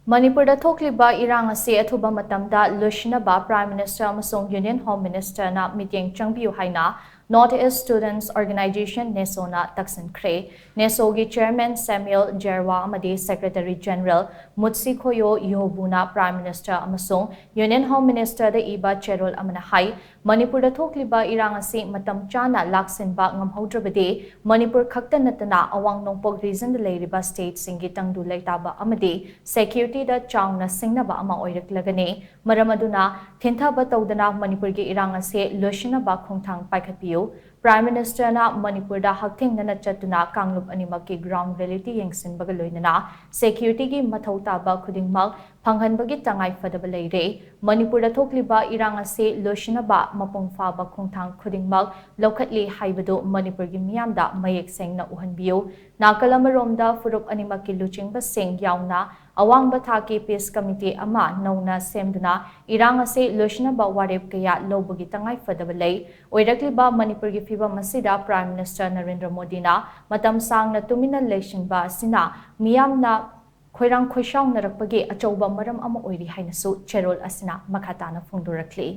Manipurda thokliba irang ase athuba matamda LAKSHINBA Prime Minister amasung Union Home Minister na meeting changbiu haina Northeast Students Organization NESOna taksinkhre NESOgi Chairman Samuel Jerwa amadi Secretary General Mutsi Khoyo Yobuna Prime Minister amasung Union Home Minister Ayeeba Cherol Thakhre Manipurda thokliba irang ase matam CHANA LAKSHINBA NGAMHOUDRABADI Manipur KHAKTA NATTANA AWANG NONGPOK region LEIRIBA state singi TANGDU LEITABA amadi security da CHAONA SHINGNABA ama OIRAKLAGANI maramaduna thintaba tawdana Manipur gi irang ase LAKSHINBA khongthang paikhatpiu Prime Minister na Manipur da hakthing na chatuna kanglup animak ki ground reality yengsin bagaloinana security gi mathau taba khudingmak phanghanbagi tangai fadaba leire Manipur da thokliba irang ase LAKSHINBA mapung faba khongthang khudingmak lokhatli haibadu Manipur gi miyamda mayek sengna uhanbiu nakalamromda furup animak ki luchingba seng yauna awang bathaki peace committee ama nauna semduna irang ase LAKSHINBA warep kaya lobagi tangai fadaba lei oirakliba Manipur gi fiba masida Prime Minister Narendra Modi na matam sang na tumina LAKSHINBA sina miyamna khoirang khoishaw narakpagi achauba maram ama oiri hainasu Cherol asina makhatana phongdorakli